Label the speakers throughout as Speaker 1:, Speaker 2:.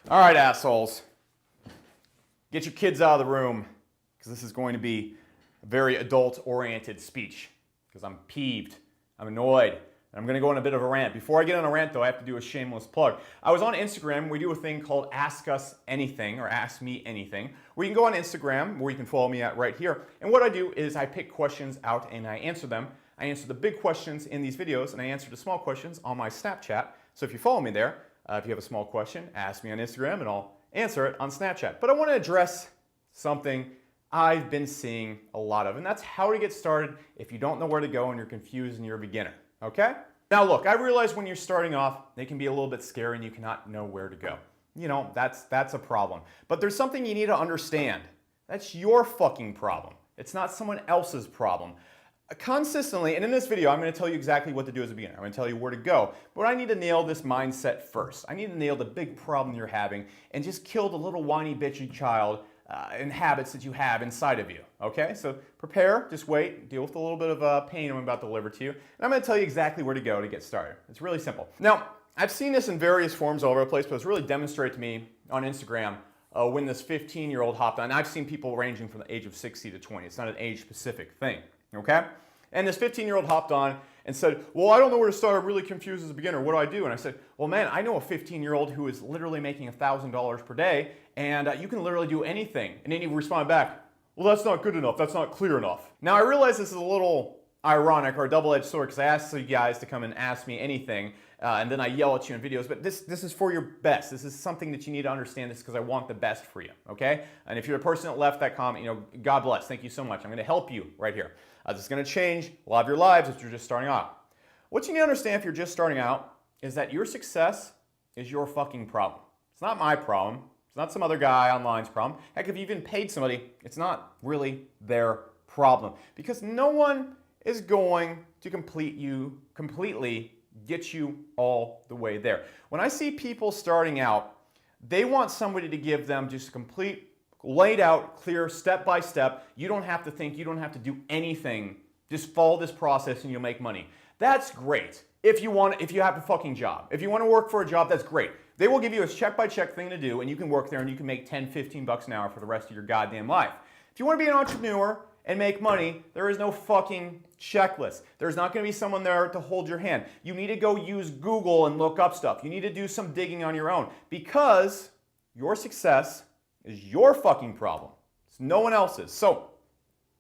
Speaker 1: All right, assholes. Get your kids out of the room, because this is going to be a very adult-oriented speech. Because I'm peeved, I'm annoyed, and I'm going to go on a bit of a rant. Before I get on a rant, though, I have to do a shameless plug. I was on Instagram. We do a thing called Ask Us Anything, or Ask Me Anything, where you can go on Instagram, where you can follow me at right here. And what I do is I pick questions out and I answer them. I answer the big questions in these videos, and I answer the small questions on my Snapchat. So if you follow me there, if you have a small question, ask me on Instagram and I'll answer it on Snapchat. But I want to address something I've been seeing a lot of, and that's how to get started if you don't know where to go and you're confused and you're a beginner, okay? Now look, I realize when you're starting off, they can be a little bit scary and you cannot know where to go. You know, that's a problem. But there's something you need to understand. That's your fucking problem. It's not someone else's problem. Consistently, and in this video, I'm going to tell you exactly what to do as a beginner. I'm going to tell you where to go. But I need to nail this mindset first. I need to nail the big problem you're having and just kill the little whiny, bitchy child and habits that you have inside of you. Okay? So prepare, just wait, deal with a little bit of pain I'm about to deliver to you. And I'm going to tell you exactly where to go to get started. It's really simple. Now, I've seen this in various forms all over the place, but it's really demonstrated to me on Instagram when this 15-year-old hopped on. I've seen people ranging from the age of 60 to 20. It's not an age-specific thing. Okay? And this 15-year-old hopped on and said, well, I don't know where to start. I'm really confused as a beginner. What do I do? And I said, well, man, I know a 15-year-old who is literally making $1,000 per day, and you can literally do anything. And then he responded back, well, that's not good enough. That's not clear enough. Now, I realize this is a little ironic or a double-edged sword because I asked you guys to come and ask me anything, and then I yell at you in videos, but this is for your best. This is something that you need to understand. This because I want the best for you, okay? And if you're the person that left that comment, you know, God bless. Thank you so much. I'm going to help you right here. This is going to change a lot of your lives if you're just starting out. What you need to understand if you're just starting out is that your success is your fucking problem. It's not my problem. It's not some other guy online's problem. Heck, if you even paid somebody, it's not really their problem because no one is going to completely get you all the way there. When I see people starting out, they want somebody to give them just a complete, laid out, clear, step by step. You don't have to think, you don't have to do anything. Just follow this process and you'll make money. That's great. If you have a fucking job. If you want to work for a job, that's great. They will give you a check-by-check thing to do and you can work there and you can make 10, 15 bucks an hour for the rest of your goddamn life. If you want to be an entrepreneur and make money, there is no fucking checklist. There's not going to be someone there to hold your hand. You need to go use Google and look up stuff. You need to do some digging on your own because your success is your fucking problem. It's no one else's. So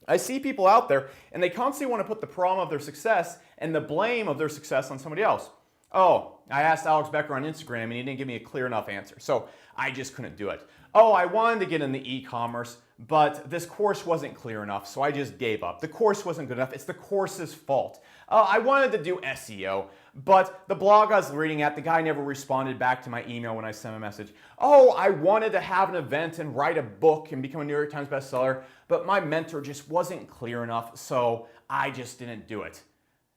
Speaker 1: I see people out there and they constantly want to put the problem of their success and the blame of their success on somebody else. Oh, I asked Alex Becker on Instagram and he didn't give me a clear enough answer. So I just couldn't do it. Oh, I wanted to get into e-commerce, but this course wasn't clear enough, so I just gave up. The course wasn't good enough. It's the course's fault. I wanted to do SEO, but the blog I was reading at, the guy never responded back to my email when I sent him a message. Oh, I wanted to have an event and write a book and become a New York Times bestseller, but my mentor just wasn't clear enough, so I just didn't do it.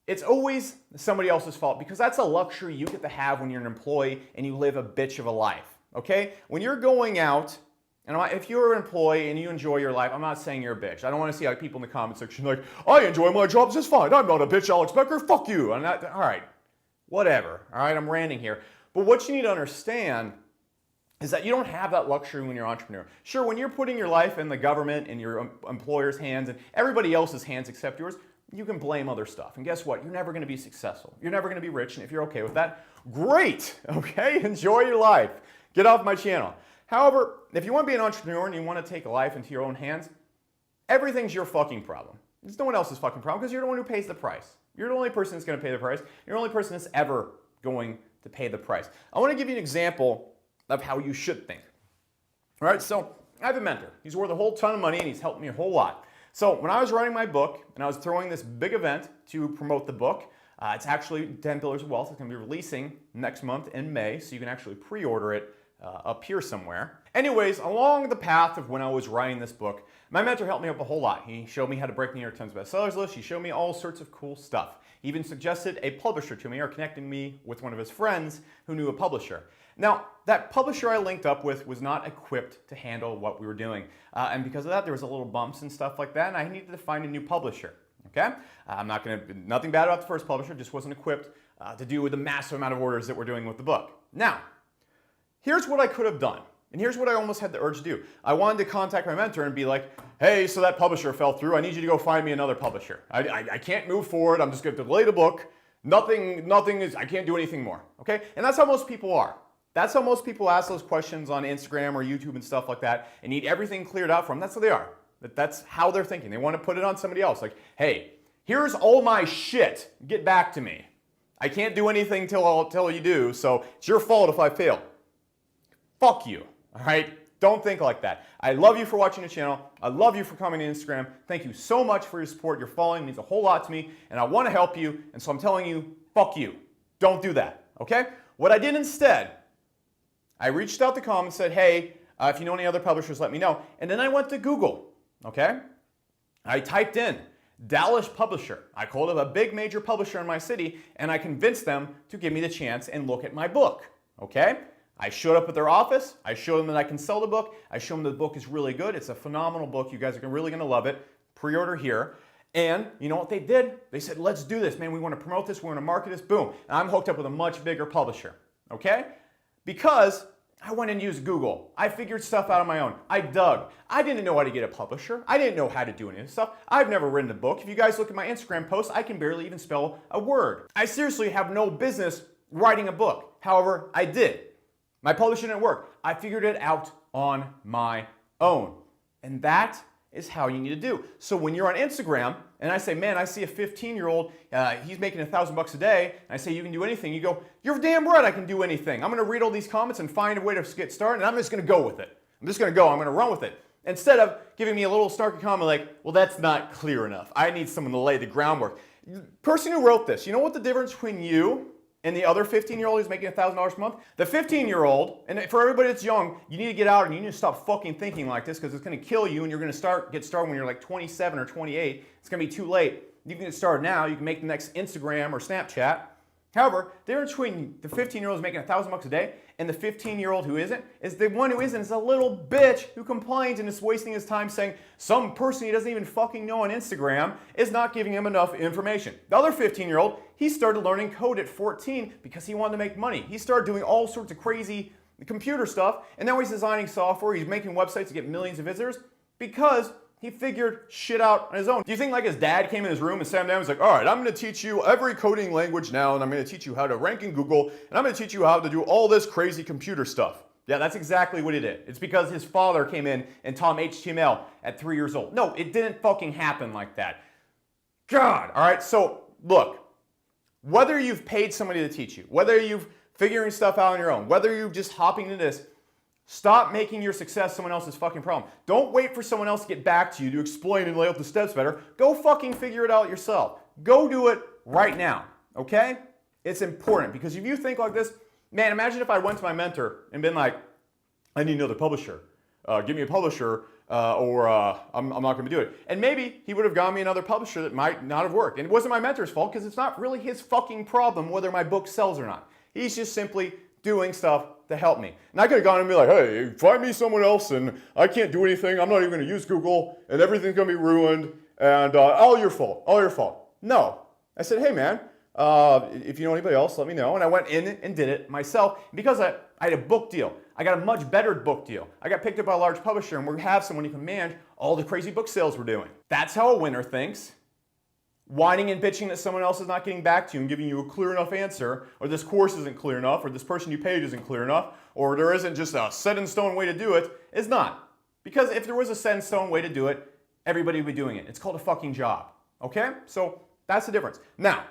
Speaker 1: It's always somebody else's fault because that's a luxury you get to have when you're an employee and you live a bitch of a life, okay? When you're going out, and if you're an employee and you enjoy your life, I'm not saying you're a bitch. I don't want to see like people in the comment section like, I enjoy my job just fine. I'm not a bitch, Alex Becker. Fuck you. All right, whatever. All right, I'm ranting here. But what you need to understand is that you don't have that luxury when you're an entrepreneur. Sure, when you're putting your life in the government and your employer's hands and everybody else's hands except yours, you can blame other stuff. And guess what? You're never going to be successful. You're never going to be rich. And if you're okay with that, great. Okay? Enjoy your life. Get off my channel. However, if you want to be an entrepreneur and you want to take life into your own hands, everything's your fucking problem. It's no one else's fucking problem because you're the one who pays the price. You're the only person that's going to pay the price. You're the only person that's ever going to pay the price. I want to give you an example of how you should think. All right, so I have a mentor. He's worth a whole ton of money and he's helped me a whole lot. So when I was writing my book and I was throwing this big event to promote the book, it's actually 10 Pillars of Wealth. It's going to be releasing next month in May, so you can actually pre-order it up here somewhere. Anyways, along the path of when I was writing this book, my mentor helped me out a whole lot. He showed me how to break the New York Times bestsellers list. He showed me all sorts of cool stuff. He even suggested a publisher to me or connected me with one of his friends who knew a publisher. Now, that publisher I linked up with was not equipped to handle what we were doing. And because of that, there was a little bumps and stuff like that, and I needed to find a new publisher. Okay? Nothing bad about the first publisher, just wasn't equipped to do with the massive amount of orders that we're doing with the book. Now, Here's what I could have done. And here's what I almost had the urge to do. I wanted to contact my mentor and be like, hey, so that publisher fell through. I need you to go find me another publisher. I can't move forward. I'm just going to delay the book. I can't do anything more. Okay? And that's how most people are. That's how most people ask those questions on Instagram or YouTube and stuff like that and need everything cleared out for them. That's how they are. That's how they're thinking. They want to put it on somebody else. Like, hey, here's all my shit. Get back to me. I can't do anything till you do, so it's your fault if I fail. Fuck you. All right? Don't think like that. I love you for watching the channel. I love you for coming to Instagram. Thank you so much for your support. Your following means a whole lot to me, and I want to help you, and so I'm telling you, fuck you. Don't do that, okay? What I did instead, I reached out to Com and said, hey, if you know any other publishers, let me know. And then I went to Google, okay? I typed in Dallas publisher. I called up a big major publisher in my city, and I convinced them to give me the chance and look at my book, okay? I showed up at their office. I showed them that I can sell the book. I showed them the book is really good. It's a phenomenal book. You guys are really going to love it. Pre-order here. And you know what they did? They said, let's do this, man. We want to promote this. We want to market this. Boom. And I'm hooked up with a much bigger publisher. Okay? Because I went and used Google. I figured stuff out on my own. I dug. I didn't know how to get a publisher. I didn't know how to do any of this stuff. I've never written a book. If you guys look at my Instagram posts, I can barely even spell a word. I seriously have no business writing a book. However, I did. My publisher didn't work. I figured it out on my own. And that is how you need to do. So when you're on Instagram and I say, man, I see a 15-year-old, he's making $1,000 a day, and I say, you can do anything, you go, you're damn right I can do anything. I'm going to read all these comments and find a way to get started, and I'm just going to go with it. I'm just going to go. I'm going to run with it. Instead of giving me a little snarky comment like, well, that's not clear enough. I need someone to lay the groundwork. The person who wrote this, you know what the difference between you and the other 15-year-old who's making $1,000 a month? The 15-year-old, and for everybody that's young, you need to get out and you need to stop fucking thinking like this because it's going to kill you and you're going to get started when you're like 27 or 28. It's going to be too late. You can get started now. You can make the next Instagram or Snapchat. However, the difference between the 15-year-old who's making $1,000 a day and the 15-year-old who isn't is the one who isn't is a little bitch who complains and is wasting his time saying some person he doesn't even fucking know on Instagram is not giving him enough information. The other 15-year-old, he started learning code at 14 because he wanted to make money. He started doing all sorts of crazy computer stuff, and now he's designing software. He's making websites to get millions of visitors because he figured shit out on his own. Do you think like his dad came in his room and sat down and was like, all right, I'm going to teach you every coding language now, and I'm going to teach you how to rank in Google, and I'm going to teach you how to do all this crazy computer stuff. Yeah, that's exactly what he did. It's because his father came in and taught him HTML at 3 years old. No, it didn't fucking happen like that. God, all right, so look, whether you've paid somebody to teach you, whether you've figuring stuff out on your own, whether you're just hopping into this, stop making your success someone else's fucking problem. Don't wait for someone else to get back to you to explain and lay out the steps better. Go fucking figure it out yourself. Go do it right now, okay? It's important because if you think like this, man, imagine if I went to my mentor and been like, I need another publisher. Give me a publisher or I'm not going to do it. And maybe he would have gotten me another publisher that might not have worked. And it wasn't my mentor's fault because it's not really his fucking problem whether my book sells or not. He's just simply doing stuff to help me. And I could have gone and be like, hey, find me someone else and I can't do anything. I'm not even going to use Google and everything's going to be ruined and all your fault, all your fault. No. I said, hey man, if you know anybody else, let me know. And I went in and did it myself because I had a book deal. I got a much better book deal. I got picked up by a large publisher and we have someone who can manage all the crazy book sales we're doing. That's how a winner thinks. Whining and bitching that someone else is not getting back to you and giving you a clear enough answer, or this course isn't clear enough, or this person you paid isn't clear enough, or there isn't just a set in stone way to do it, is not. Because if there was a set in stone way to do it, everybody would be doing it. It's called a fucking job. Okay? So that's the difference. Now,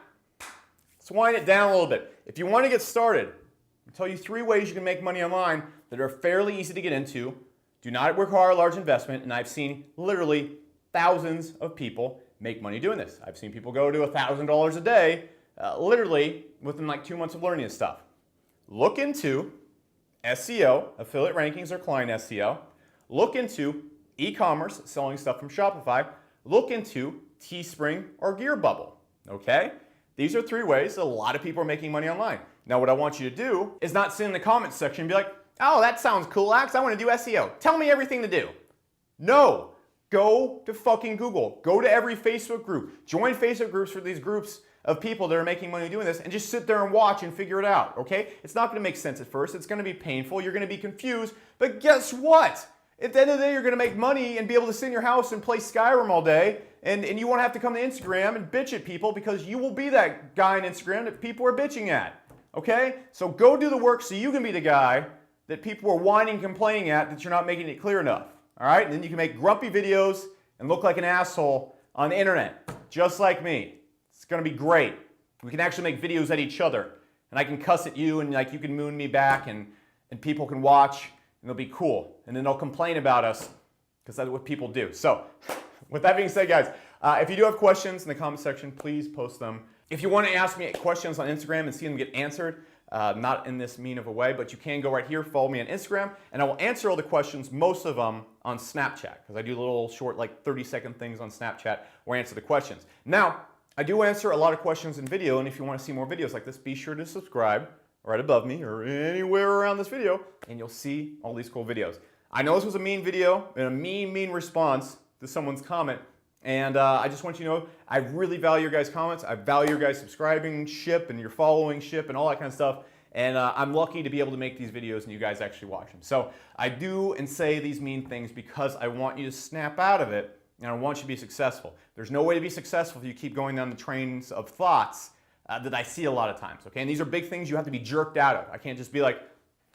Speaker 1: let's wind it down a little bit. If you want to get started, I'll tell you 3 ways you can make money online that are fairly easy to get into, do not require a large investment, and I've seen literally thousands of people make money doing this. I've seen people go to $1,000 a day, literally within like 2 months of learning this stuff. Look into SEO, affiliate rankings or client SEO. Look into e-commerce, selling stuff from Shopify. Look into Teespring or Gearbubble, okay? These are 3 ways that a lot of people are making money online. Now what I want you to do is not sit in the comments section and be like, oh, that sounds cool, Alex, I want to do SEO. Tell me everything to do. No. Go to fucking Google. Go to every Facebook group. Join Facebook groups for these groups of people that are making money doing this and just sit there and watch and figure it out, okay? It's not gonna make sense at first. It's gonna be painful. You're gonna be confused. But guess what? At the end of the day, you're gonna make money and be able to sit in your house and play Skyrim all day, and you won't have to come to Instagram and bitch at people because you will be that guy on Instagram that people are bitching at, okay? So go do the work so you can be the guy that people are whining and complaining at that you're not making it clear enough, all right? And then you can make grumpy videos and look like an asshole on the internet, just like me. It's gonna be great. We can actually make videos at each other, and I can cuss at you, and like you can moon me back, and people can watch, and it'll be cool. And then they'll complain about us, because that's what people do. So, with that being said, guys, if you do have questions in the comment section, please post them. If you want to ask me questions on Instagram and see them get answered, not in this mean of a way, but you can go right here, follow me on Instagram, and I will answer all the questions, most of them on Snapchat, because I do little short, like 30-second things on Snapchat where I answer the questions. Now, I do answer a lot of questions in video, and if you want to see more videos like this, be sure to subscribe right above me or anywhere around this video, and you'll see all these cool videos. I know this was a mean video and a mean response to someone's comment, and I just want you to know I really value your guys' comments. I value your guys' subscribing ship and your following ship and all that kind of stuff, and I'm lucky to be able to make these videos and you guys actually watch them. So I do and say these mean things because I want you to snap out of it, and I want you to be successful. There's no way to be successful if you keep going down the trains of thoughts that I see a lot of times, okay? And these are big things you have to be jerked out of. I can't just be like,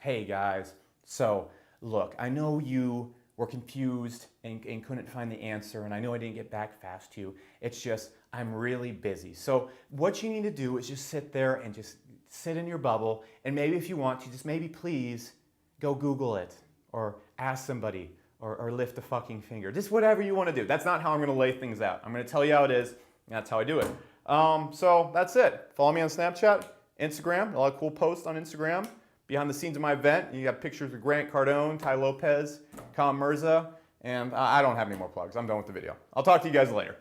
Speaker 1: hey guys, so look, I know you were confused and couldn't find the answer, and I know I didn't get back fast to you. It's just, I'm really busy. So what you need to do is just sit there and just sit in your bubble, and maybe if you want to, just maybe please go Google it, or ask somebody, or lift a fucking finger. Just whatever you want to do. That's not how I'm going to lay things out. I'm going to tell you how it is, and that's how I do it. So that's it. Follow me on Snapchat, Instagram. A lot of cool posts on Instagram. Behind the scenes of my event, you got pictures of Grant Cardone, Tai Lopez, Khan Mirza, and I don't have any more plugs. I'm done with the video. I'll talk to you guys later.